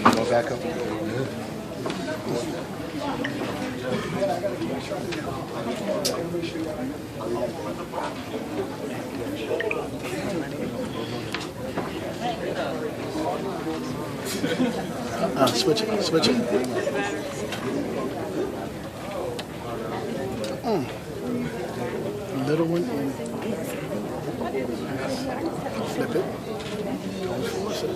Go back up. Switch it, switch it. Little one and flip it. Go force it.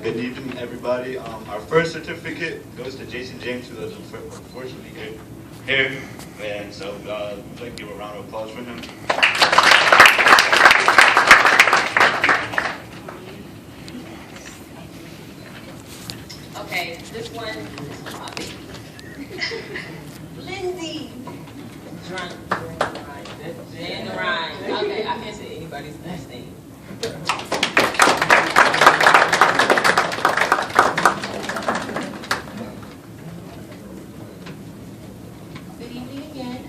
Good evening, everybody. Our first certificate goes to Jason James, who was unfortunately here. And so I'd like to give a round of applause for him. Okay, this one is my baby. Lindsay. Jan Ryan. Okay, I can't say anybody's last name.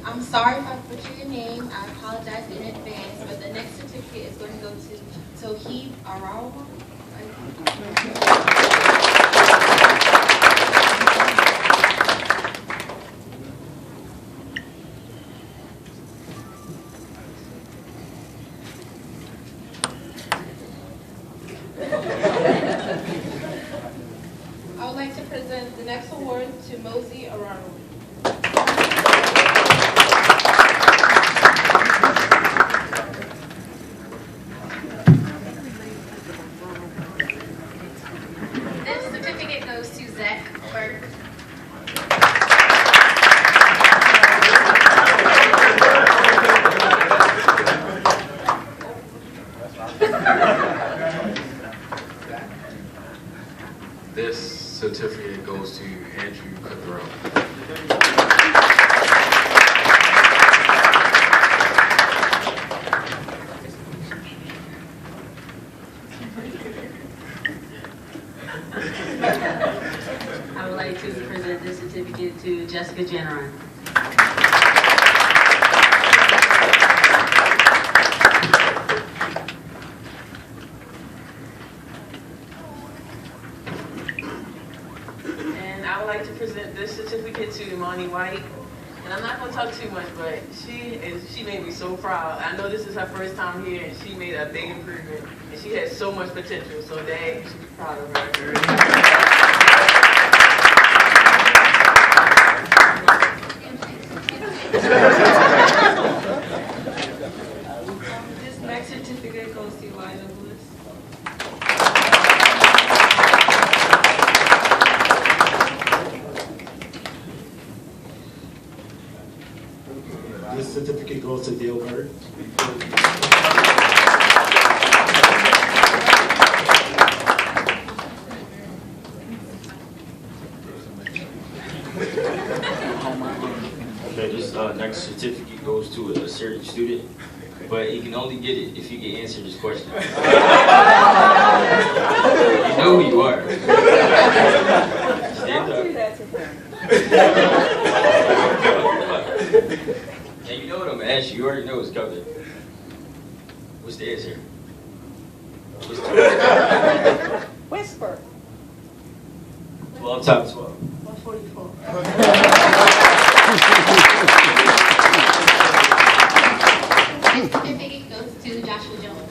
I'm sorry if I butchered your name. I apologize in advance. But the next certificate is going to go to Toheed Arawa. I would like to present the next award to Mosey Arawa. This certificate goes to Andrew Cutthroat. I would like to present this certificate to Jessica Jenneron. And I would like to present this certificate to Imani White. And I'm not going to talk too much, but she made me so proud. I know this is her first time here, and she made a big improvement. And she has so much potential, so Dad, you should be proud of her. This next certificate goes to Elijah Bliss. This certificate goes to Dale Bird. Okay, this next certificate goes to a certain student, but you can only get it if you can answer this question. You know who you are. Stand up. And you know what I'm gonna ask you. You already know what's coming. What's the answer? Whisper. 12 times 12. 144. Next certificate goes to Joshua Jones.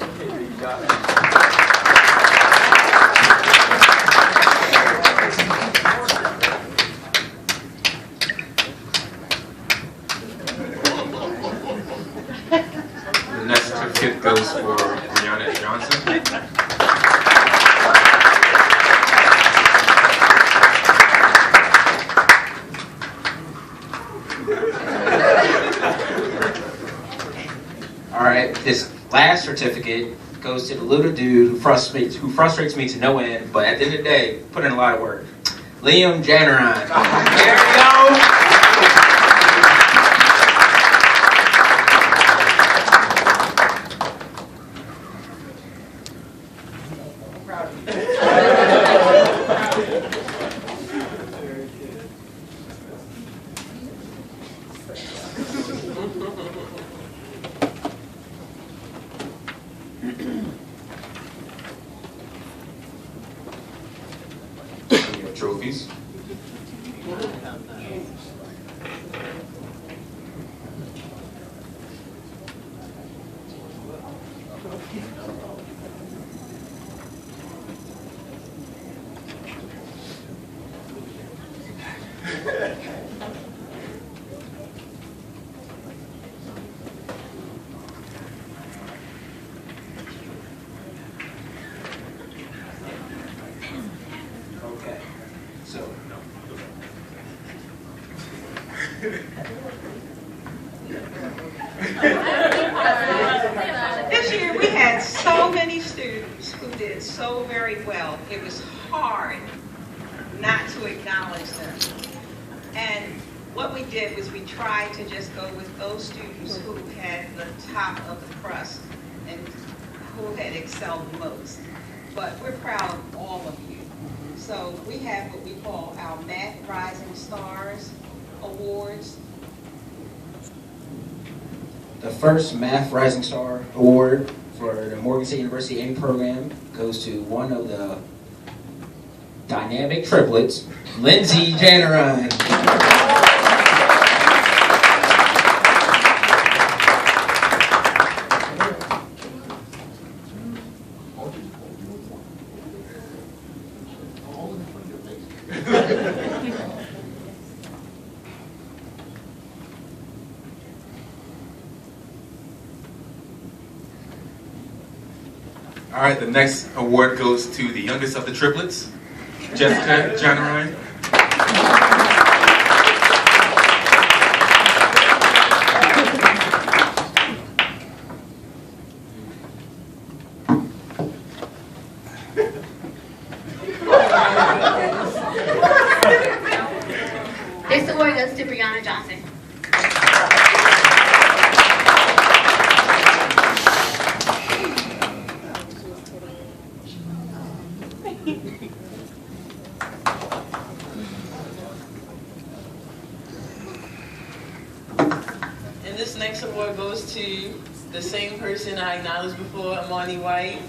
The next certificate goes for Brianna Johnson. All right, this last certificate goes to the little dude who frustrates me to no end, but at the end of the day, put in a lot of work. Liam Janaron. There we go. Trophies. Okay, so. This year we had so many students who did so very well. It was hard not to acknowledge them. And what we did was we tried to just go with those students who had the top of the crust and who had excelled the most. But we're proud of all of you. So we have what we call our Math Rising Stars Awards. The first Math Rising Star Award for the Morgan State University A.M.I.E program goes to one of the dynamic triplets, Lindsay Janaron. All right, the next award goes to the youngest of the triplets, Jessica Janarine. This award goes to Brianna Johnson. And this next award goes to the same person I acknowledged before, A.M.I.E White.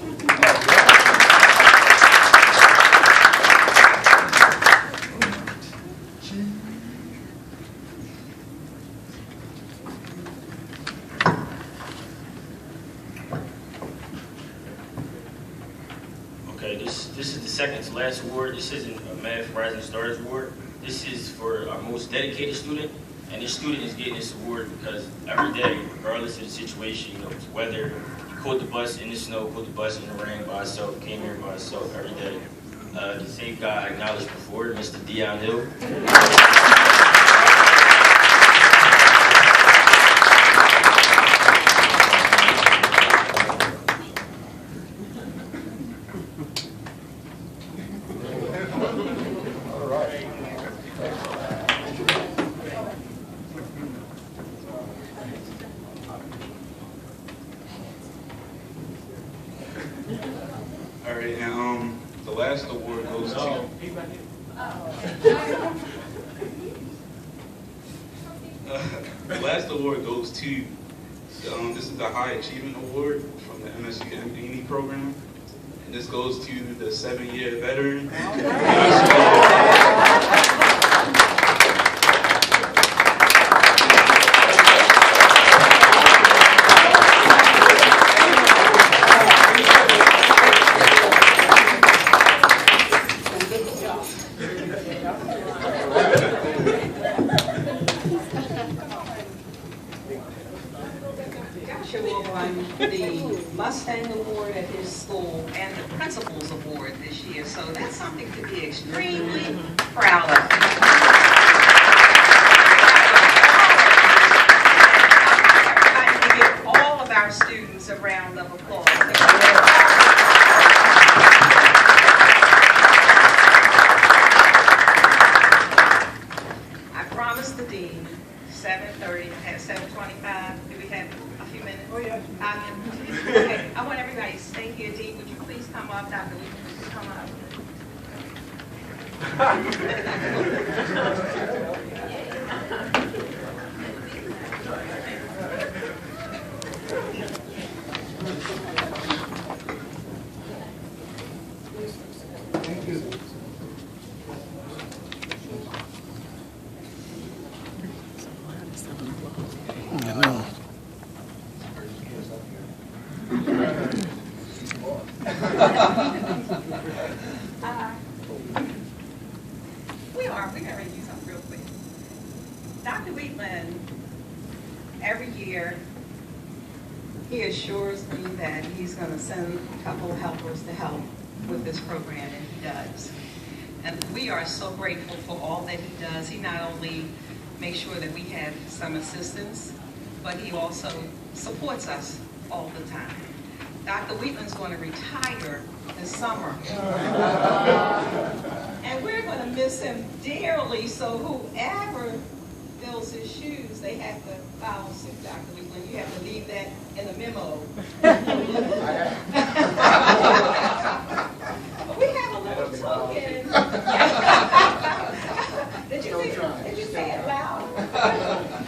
Okay, this is the second to last award. This isn't a Math Rising Stars award. This is for our most dedicated student, and this student is getting this award because every day, regardless of the situation, whether you caught the bus in the snow, caught the bus in the rain by itself, came here by itself every day. The same guy I acknowledged before, Mr. Dion Hill. All right, and the last award goes to. The last award goes to. This is the High Achievement Award from the MSU A.M.I.E program, and this goes to the 7-year veteran. Gosh, will won the Mustang Award at his school and the Principals Award this year. So that's something to be extremely proud of. Everybody to give all of our students a round of applause. I promised the dean 7:30, at 7:25. Do we have a few minutes? Oh, yeah. Okay, I want everybody to stay here. Dean, would you please come up? Dr. Lee, would you come up? Thank you. I know. We're going to do something real quick. Dr. Wheatland, every year, he assures me that he's going to send a couple of helpers to help with this program, and he does. And we are so grateful for all that he does. He not only makes sure that we have some assistance, but he also supports us all the time. Dr. Wheatland's going to retire this summer. And we're going to miss him dearly, so whoever fills his shoes, they have to follow suit, Dr. Wheatland. You have to leave that in a memo. We have a little token. Did you say it loud?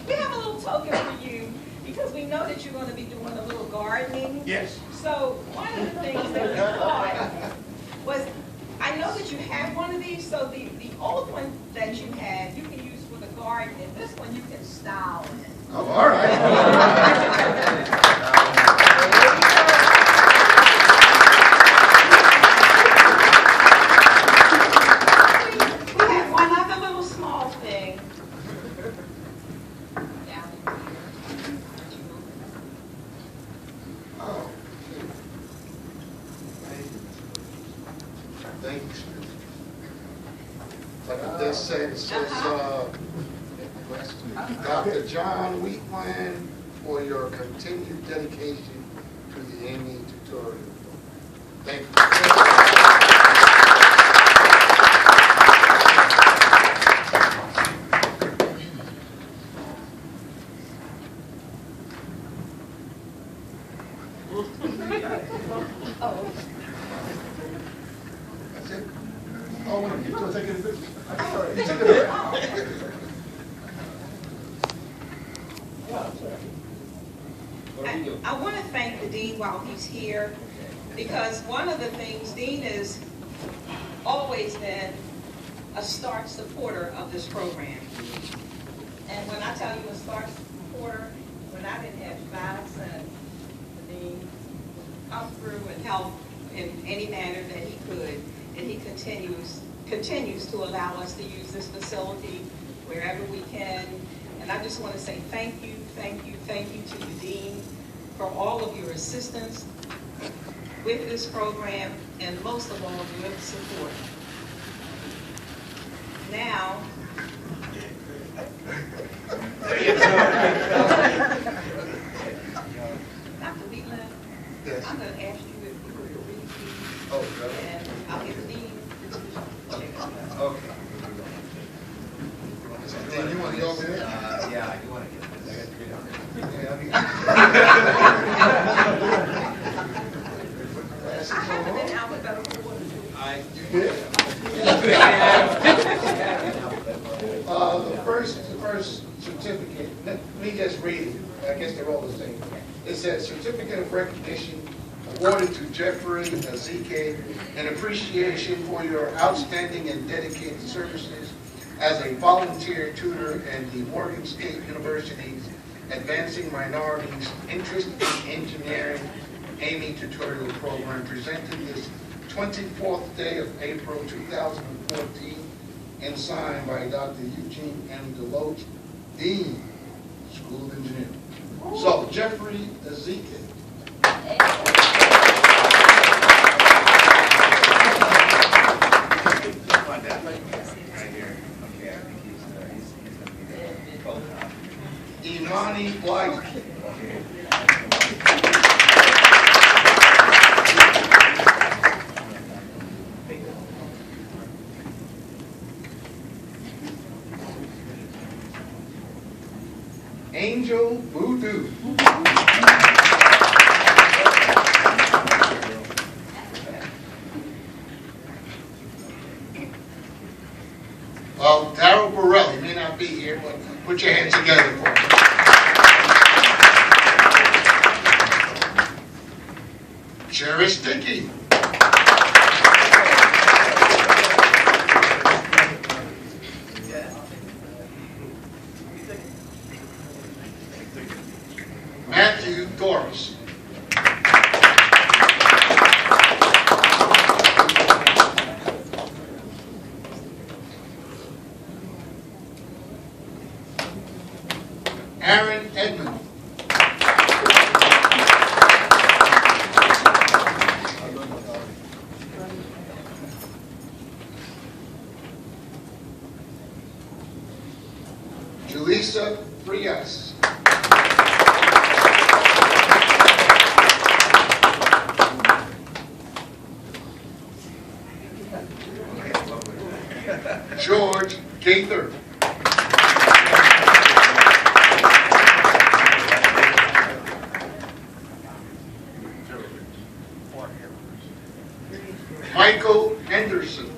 We have a little token for you because we know that you're going to be doing a little gardening. Yes. So one of the things that we thought was, I know that you have one of these, so the old one that you had, you can use for the garden, and this one you can style in. Oh, all right. We have one other little small thing. Oh. Thank you. Like I just said, it says, Dr. John Wheatland, for your continued dedication to the A.M.I.E tutorial. Thank you. That's it? Oh, you're still taking a picture? You took it away. I want to thank the dean while he's here, because one of the things, Dean has always been a stark supporter of this program. And when I tell you a stark supporter, when I didn't have 5 cents, the dean come through and help in any manner that he could, and he continues to allow us to use this facility wherever we can. And I just want to say thank you to the dean for all of your assistance with this program, and most of all, your support. Now, Dr. Wheatland, Yes. I'm going to ask you if you would read these, Oh, okay. and I'll get the dean to check. Okay. Then you want to go over there? Yeah, I do want to get this. I got to read on it. I have it in alphabetical order. You did? The first certificate, let me just read it. I guess they're all the same. It says, Certificate of Recognition awarded to Jeffrey Ezeke in appreciation for your outstanding and dedicated services as a volunteer tutor in the Morgan State University's Advancing Minorities Interest in Engineering A.M.I.E tutorial program, presented this 24th day of April 2014 and signed by Dr. Eugene M. Deloach, Dean, School of Engineering. So, Jeffrey Ezekiel. A.M.I.E. Blight. Angel Voodoo. Darryl Burrell, he may not be here, but put your hands together for him. Cherish Dickey. Matthew Doris. Aaron Edmond. Julissa Frias. George Gaither. Michael Henderson.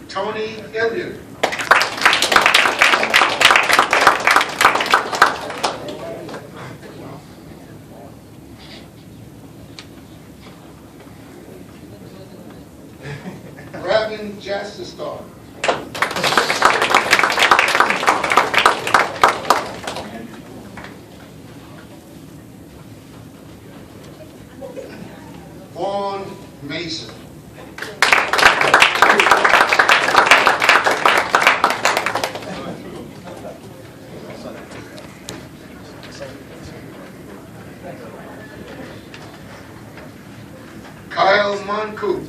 Tony Hilliard. Rabin Jastistar. Vaughn Mason. Kyle Moncoup.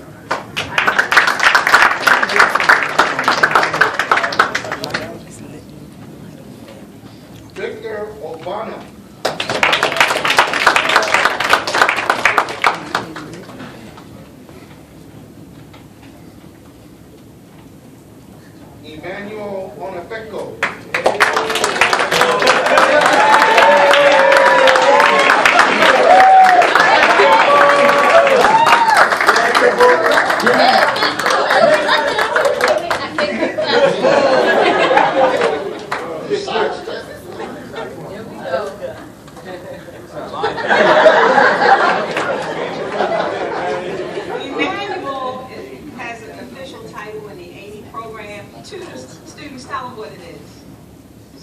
Victor Obama. Emmanuel Onafeko. Emmanuel has an official title in the A.M.I.E program. Two students, tell them what it is.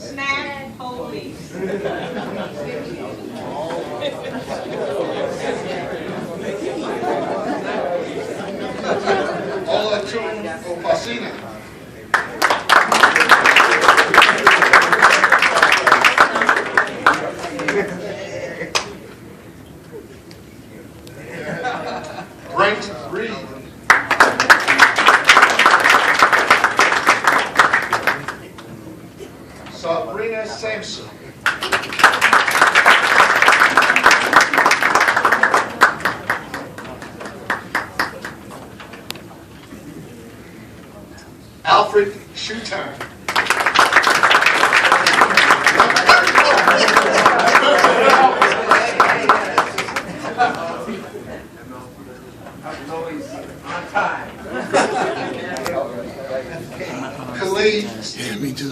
Snack police. Olatun Opasina. Brent Reed. Sabrina Sampson. Alfred Schutan. Khalid Stevens.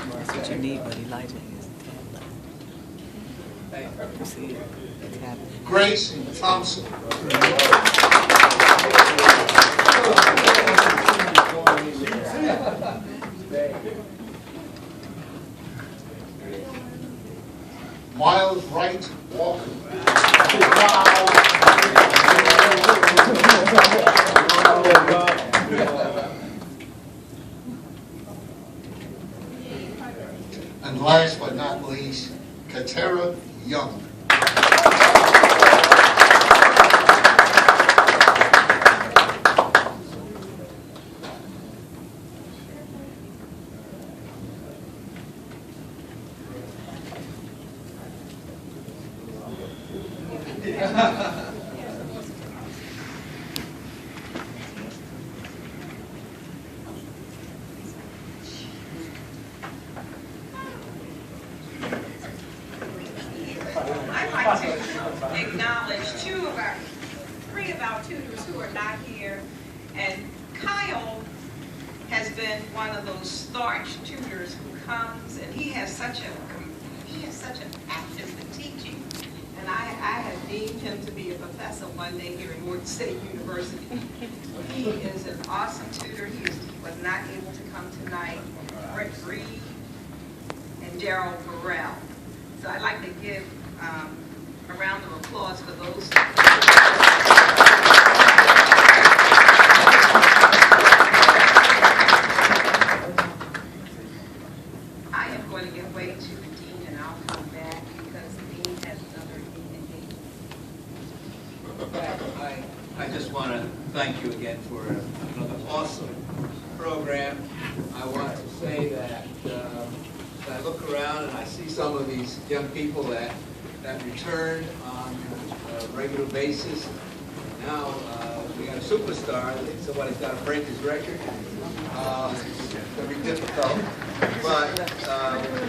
That's what you need, but Elijah is you see it. It happened. Grace Thompson. Miles Wright Walker. three of our tutors who are not here, and Kyle has been one of those staunch tutors who comes, and he has such a passion for teaching. And I have deemed him to be a professor one day here at Morgan State University. He is an awesome tutor. He was not able to come tonight. Rick Reed and Daryl Burrell. So I'd like to give a round of applause for those. I am going to give way to the dean, and I'll come back because the dean has another engagement. I just want to thank you again for another awesome program. I want to say that I look around and I see some of these young people that return on a regular basis. Now we got a superstar. I think somebody's got to break his record. It's going to be difficult. But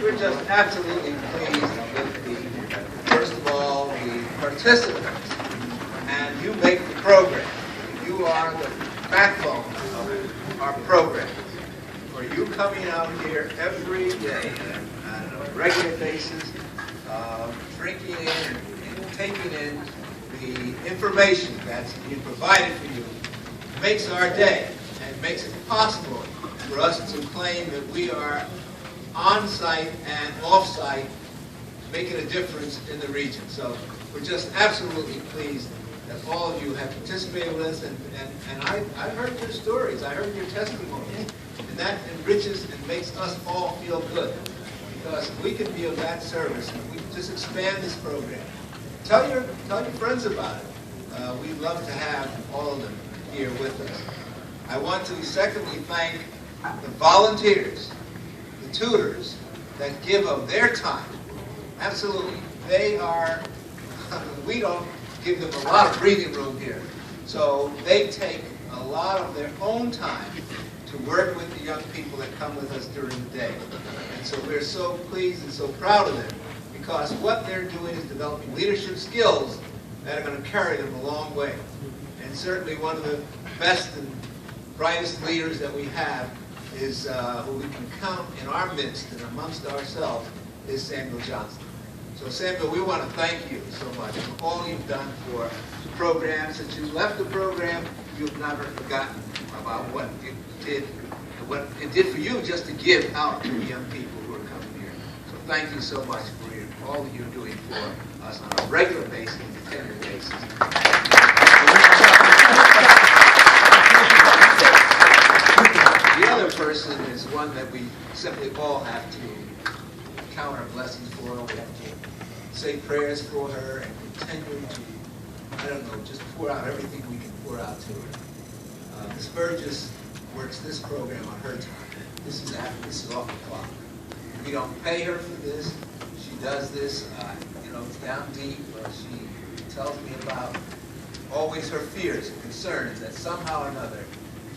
we're just absolutely pleased with first of all, the participants. And you make the program. You are the backbone of our program. For you coming out here every day on a regular basis, drinking in and taking in the information that's being provided for you, makes our day and makes it possible for us to claim that we are on-site and off-site, making a difference in the region. So we're just absolutely pleased that all of you have participated with us, and I've heard your stories, I heard your testimonies, and that enriches and makes us all feel good, because we can be of that service, and we can just expand this program. Tell your friends about it. We'd love to have all of them here with us. I want to secondly thank the volunteers, the tutors that give of their time. Absolutely, they are, we don't give them a lot of breathing room here. So they take a lot of their own time to work with the young people that come with us during the day. And so we're so pleased and so proud of them, because what they're doing is developing leadership skills that are going to carry them a long way. And certainly one of the best and brightest leaders that we have is, who we can count in our midst and amongst ourselves, is Samuel Johnson. So Samuel, we want to thank you so much for all you've done for the program. Since you left the program, you've never forgotten about what it did for you just to give out to the young people who are coming here. So thank you so much for all that you're doing for us on a regular basis and a tenured basis. The other person is one that we simply all have to count our blessings for. We have to say prayers for her and continue to, I don't know, just pour out everything we can pour out to her. Ms. Burgess works this program on her time. This is off the clock. We don't pay her for this. She does this, it's down deep. She tells me about always her fears and concerns that somehow or another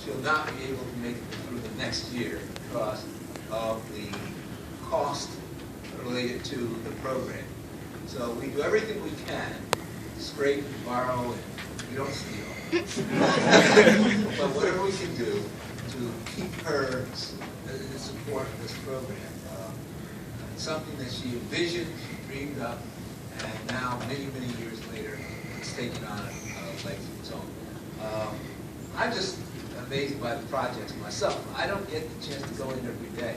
she'll not be able to make it through the next year because of the cost related to the program. So we do everything we can to scrape and borrow, and we don't steal. But whatever we can do to keep her in support of this program. It's something that she envisioned, she dreamed up, and now, many, many years later, it's taken on a life of its own. I'm just amazed by the projects myself. I don't get the chance to go in every day.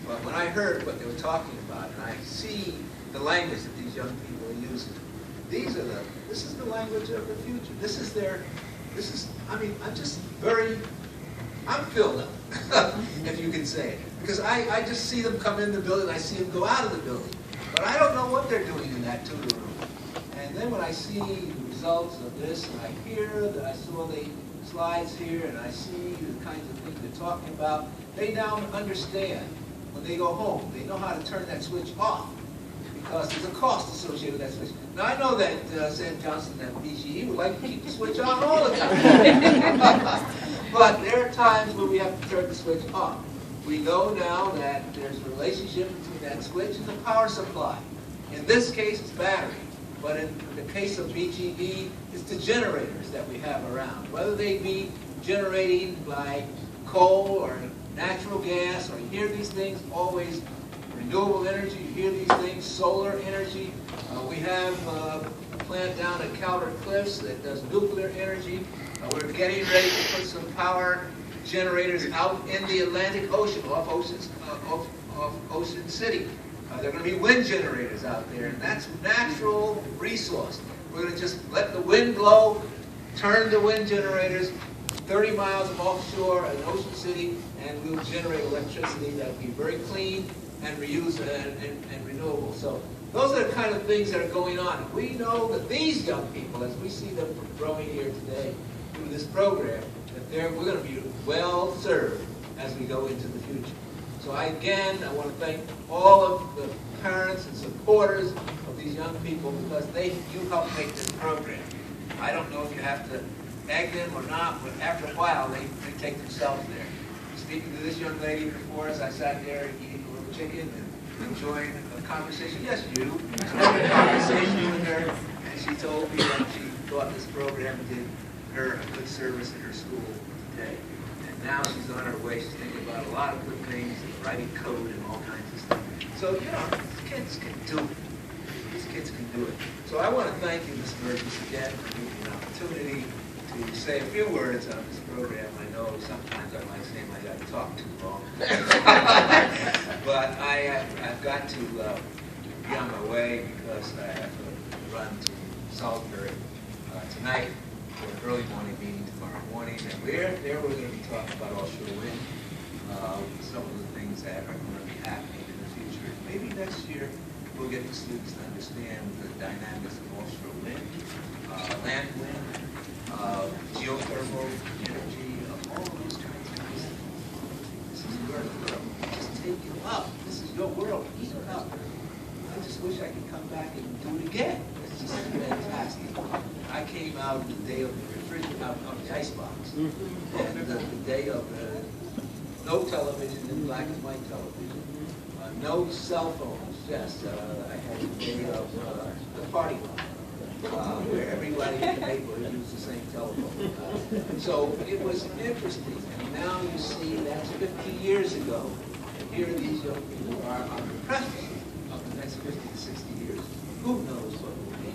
But when I heard what they were talking about, and I see the language that these young people are using, this is the language of the future. I'm filled up, if you can say it. Because I just see them come in the building, I see them go out of the building. But I don't know what they're doing in that tutor room. And then when I see the results of this, and I hear that I saw the slides here, and I see the kinds of things they're talking about, they now understand when they go home. They know how to turn that switch off, because there's a cost associated with that switch. Now I know that Sam Johnson at BGE would like to keep the switch on all the time. But there are times when we have to turn the switch off. We know now that there's a relationship between that switch and the power supply. In this case, it's battery. But in the case of BGE, it's the generators that we have around. Whether they be generating by coal or natural gas, or you hear these things always, renewable energy, you hear these things, solar energy. We have a plant down at Calvert Cliffs that does nuclear energy. We're getting ready to put some power generators out in the Atlantic Ocean, off Ocean City. There are going to be wind generators out there, and that's natural resource. We're going to just let the wind blow, turn the wind generators 30 miles of offshore in Ocean City, and we'll generate electricity that will be very clean and reusable and renewable. So those are the kind of things that are going on. We know that these young people, as we see them growing here today through this program, that we're going to be well served as we go into the future. So I want to thank all of the parents and supporters of these young people, because you help make this program. I don't know if you have to egg them or not, but after a while they take themselves there. Speaking to this young lady before us, I sat there eating a little chicken and enjoying a conversation. Yes, you. Having a conversation with her, and she told me that she thought this program did her a good service in her school today. And now she's on her way. She's thinking about a lot of good things, writing code and all kinds of stuff. So, these kids can do it. These kids can do it. So I want to thank you, Ms. Burgess, again for giving me an opportunity to say a few words on this program. I know sometimes I might say I got to talk too long. But I've got to be on my way, because I have to run to Salisbury tonight for an early morning meeting tomorrow morning. And we're going to be talking about offshore wind, some of the things that are going to be happening in the future. Maybe next year we'll get the students to understand the dynamics of offshore wind, land wind, geothermal energy, all of those kinds of things. This is your world. Just take it up. This is your world. Eat it up. I just wish I could come back and do it again. It's just fantastic. I came out the day of the refrigerator, of the icebox, and the day of no television and black and white television, no cell phones. Just I had the day of the party line, where everybody in the neighborhood used the same telephone. So it was interesting. And now you see that's 50 years ago. And here these young people are on the precipice of the next 50 to 60 years. Who knows what will be?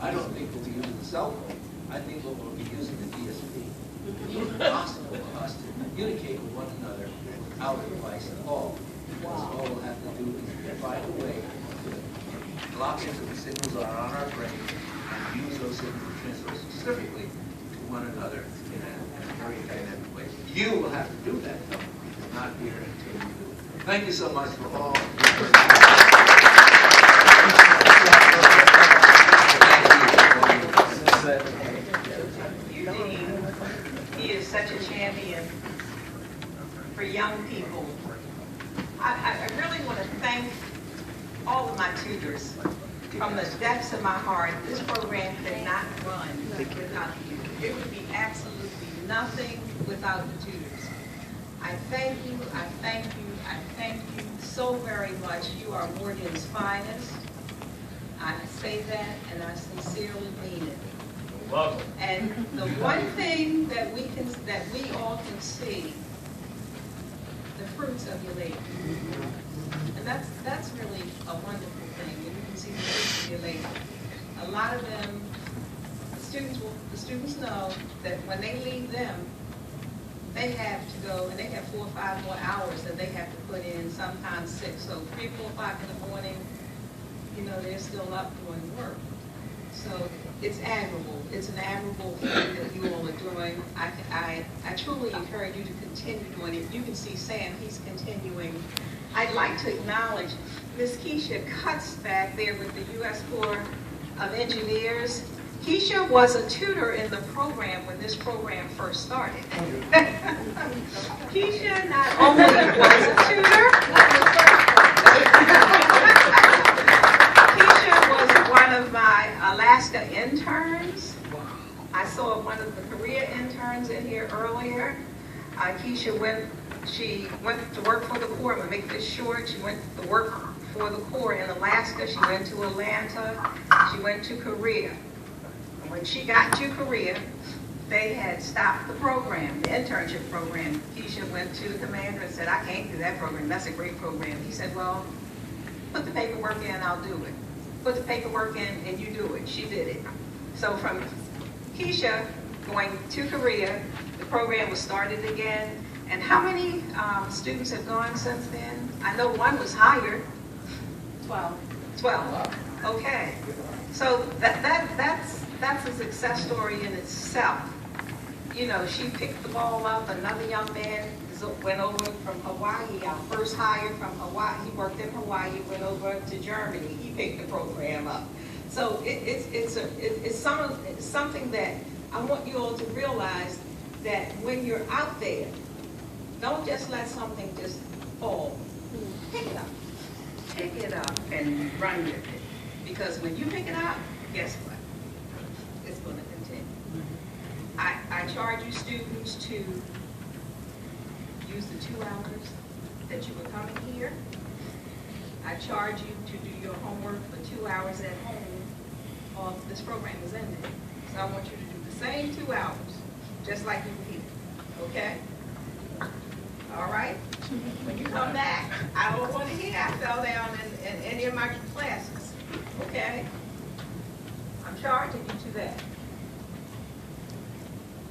I don't think we'll be using the cell phone. I think we'll be using the DSP. It's impossible for us to communicate with one another without a device at all. Because all we'll have to do is find a way to lock into the signals that are on our brain and use those signals to transfer specifically to one another in a very dynamic way. You will have to do that, though. It's not here until you do it. Thank you so much for all. Eugene, he is such a champion for young people. I really want to thank all of my tutors. From the depths of my heart, this program could not run without you. It would be absolutely nothing without the tutors. I thank you, I thank you, I thank you so very much. You are Morgan's finest. I say that, and I sincerely mean it. Welcome. And the one thing that we all can see, the fruits of your labor. And that's really a wonderful thing. And you can see the fruits of your labor. A lot of them, the students know that when they leave them, they have to go, and they have 4 or 5 more hours that they have to put in, sometimes 6. So 3 or 4 o'clock in the morning, they're still up doing work. So it's admirable. It's an admirable thing that you all are doing. I truly encourage you to continue doing it. You can see Sam, he's continuing. I'd like to acknowledge Ms. Keisha Cutts back there with the U.S. Corps of Engineers. Keisha was a tutor in the program when this program first started. Keisha not only was a tutor, Keisha was one of my Alaska interns. I saw one of the Korea interns in here earlier. Keisha went to work for the Corps. I'm going to make this short. She went to work for the Corps in Alaska. She went to Atlanta. She went to Korea. And when she got to Korea, they had stopped the program, the internship program. Keisha went to the commander and said, I can't do that program. That's a great program. He said, well, put the paperwork in, I'll do it. Put the paperwork in and you do it. She did it. So from Keisha going to Korea, the program was started again. And how many students have gone since then? I know one was hired. 12. 12. Okay. So that's a success story in itself. You know, she picked the ball up. Another young man went over from Hawaii, our first hire from Hawaii. He worked in Hawaii, went over to Germany. He picked the program up. So it's something that I want you all to realize, that when you're out there, don't just let something just fall. Pick it up. Pick it up and run with it. Because when you pick it up, guess what? It's going to continue. I charge you students to use the 2 hours that you were coming here. I charge you to do your homework for 2 hours at home while this program is ending. So I want you to do the same 2 hours, just like you were here. Okay? All right? When you come back, I don't want to hear I fell down in any of my classes. Okay? I'm charging you to that.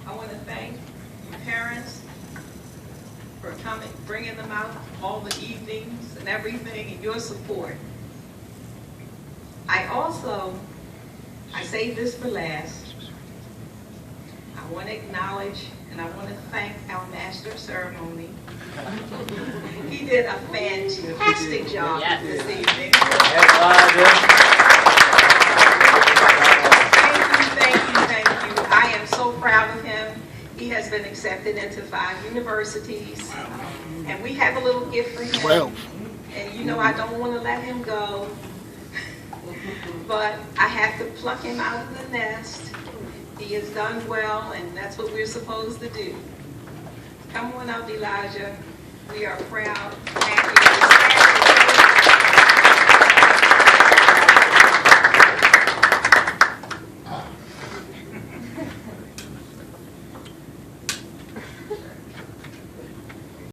I want to thank your parents for coming, bringing them out all the evenings and everything, and your support. I saved this for last. I want to acknowledge and I want to thank our Master of Ceremony. He did a fantastic job this evening. Thank you. I am so proud of him. He has been accepted into 5 universities. And we have a little gift for him. 12. And you know I don't want to let him go. But I have to pluck him out of the nest. He has done well, and that's what we're supposed to do. Come on out, Elijah. We are proud. Thank you.